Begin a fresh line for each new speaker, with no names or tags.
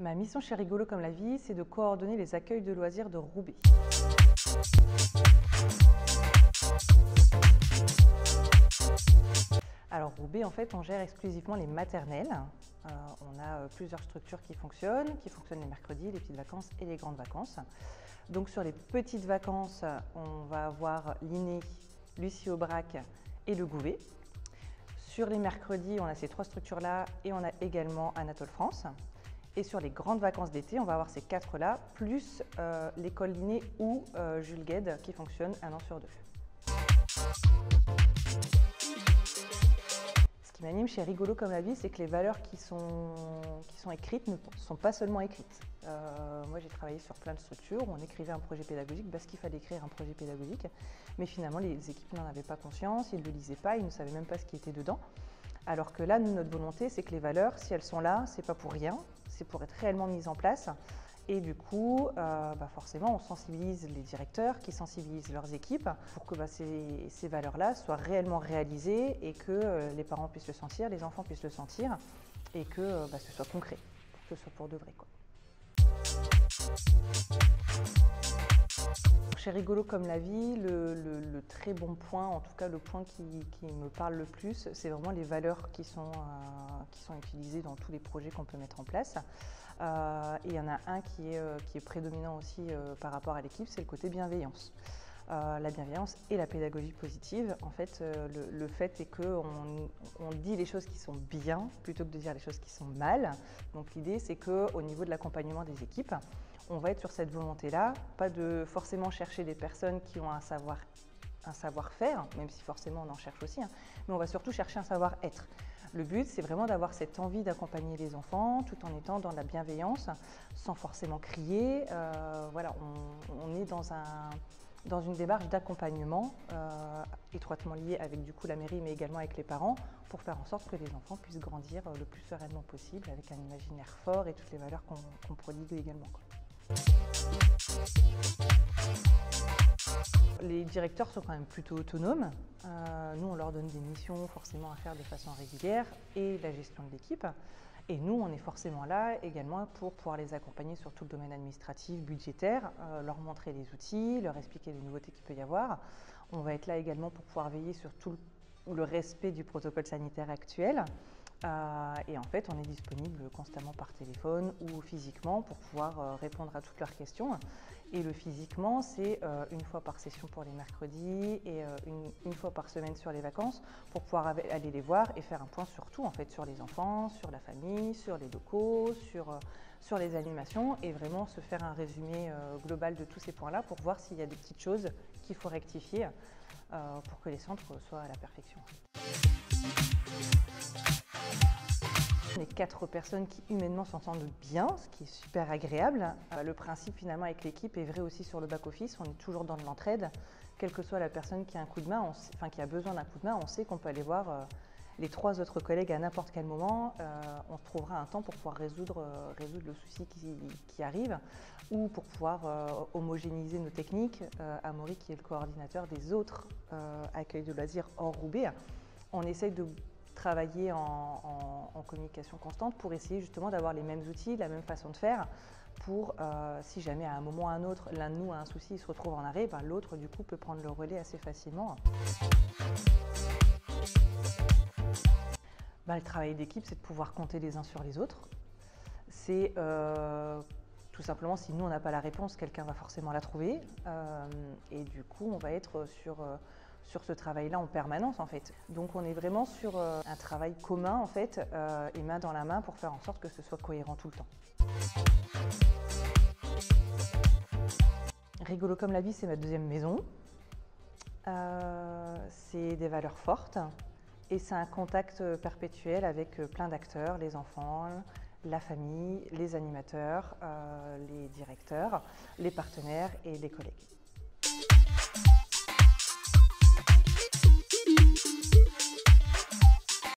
Ma mission chez Rigolo comme la vie, c'est de coordonner les accueils de loisirs de Roubaix. Alors Roubaix, en fait, on gère exclusivement les maternelles. On a plusieurs structures qui fonctionnent les mercredis, les petites vacances et les grandes vacances. Donc sur les petites vacances, on va avoir l'Iné, Lucie Aubrac et le Gouvet. Sur les mercredis, on a ces trois structures-là et on a également Anatole France. Et sur les grandes vacances d'été, on va avoir ces quatre-là, plus l'école Linné ou Jules Guesde qui fonctionne 1 an sur 2. Ce qui m'anime chez Rigolo comme la vie, c'est que les valeurs qui sont écrites ne sont pas seulement écrites. Moi, j'ai travaillé sur plein de structures où on écrivait un projet pédagogique parce qu'il fallait écrire un projet pédagogique. Mais finalement, les équipes n'en avaient pas conscience, ils ne le lisaient pas, ils ne savaient même pas ce qui était dedans. Alors que là, nous, notre volonté, c'est que les valeurs, si elles sont là, c'est pas pour rien, c'est pour être réellement mises en place. Et du coup, forcément, on sensibilise les directeurs qui sensibilisent leurs équipes pour que ces valeurs-là soient réellement réalisées et que les parents puissent le sentir, les enfants puissent le sentir et que ce soit concret, pour que ce soit pour de vrai, quoi. Chez Rigolo comme la vie, le très bon point, en tout cas le point qui me parle le plus, c'est vraiment les valeurs qui sont utilisées dans tous les projets qu'on peut mettre en place. Et il y en a un qui est prédominant aussi par rapport à l'équipe, c'est le côté bienveillance. La bienveillance et la pédagogie positive. En fait, le fait est qu'on dit les choses qui sont bien plutôt que de dire les choses qui sont mal. Donc l'idée, c'est qu'au niveau de l'accompagnement des équipes, on va être sur cette volonté-là, pas de forcément chercher des personnes qui ont un savoir-faire, même si forcément on en cherche aussi, mais on va surtout chercher un savoir-être. Le but, c'est vraiment d'avoir cette envie d'accompagner les enfants tout en étant dans la bienveillance, sans forcément crier. Voilà, on est dans une démarche d'accompagnement étroitement liée avec du coup la mairie, mais également avec les parents, pour faire en sorte que les enfants puissent grandir le plus sereinement possible, avec un imaginaire fort et toutes les valeurs qu'on prodigue également, quoi. Les directeurs sont quand même plutôt autonomes. Nous, on leur donne des missions forcément à faire de façon régulière et la gestion de l'équipe. Et nous, on est forcément là également pour pouvoir les accompagner sur tout le domaine administratif, budgétaire, leur montrer les outils, leur expliquer les nouveautés qu'il peut y avoir. On va être là également pour pouvoir veiller sur tout le respect du protocole sanitaire actuel. Et en fait, on est disponible constamment par téléphone ou physiquement pour pouvoir répondre à toutes leurs questions. Et le physiquement, c'est une fois par session pour les mercredis et une fois par semaine sur les vacances pour pouvoir aller les voir et faire un point sur tout, en fait, sur les enfants, sur la famille, sur les locaux, sur les animations et vraiment se faire un résumé global de tous ces points-là pour voir s'il y a des petites choses qu'il faut rectifier pour que les centres soient à la perfection. On est 4 personnes qui humainement s'entendent bien, ce qui est super agréable. Le principe finalement avec l'équipe est vrai aussi sur le back-office, on est toujours dans de l'entraide. Quelle que soit la personne qui a un coup de main, qui a besoin d'un coup de main, on sait qu'on peut aller voir les 3 autres collègues à n'importe quel moment. On trouvera un temps pour pouvoir résoudre le souci qui arrive ou pour pouvoir homogénéiser nos techniques. Amaury, qui est le coordinateur des autres accueils de loisirs hors Roubaix, on essaye de travailler en communication constante pour essayer justement d'avoir les mêmes outils, la même façon de faire pour, si jamais à un moment ou à un autre, l'un de nous a un souci, il se retrouve en arrêt, l'autre du coup peut prendre le relais assez facilement. Le travail d'équipe, c'est de pouvoir compter les uns sur les autres. C'est tout simplement, si nous on n'a pas la réponse, quelqu'un va forcément la trouver. Et du coup, on va être sur ce travail-là en permanence, en fait. Donc on est vraiment sur un travail commun, en fait, et main dans la main pour faire en sorte que ce soit cohérent tout le temps. Rigolo comme la vie, c'est ma deuxième maison. C'est des valeurs fortes et c'est un contact perpétuel avec plein d'acteurs, les enfants, la famille, les animateurs, les directeurs, les partenaires et les collègues.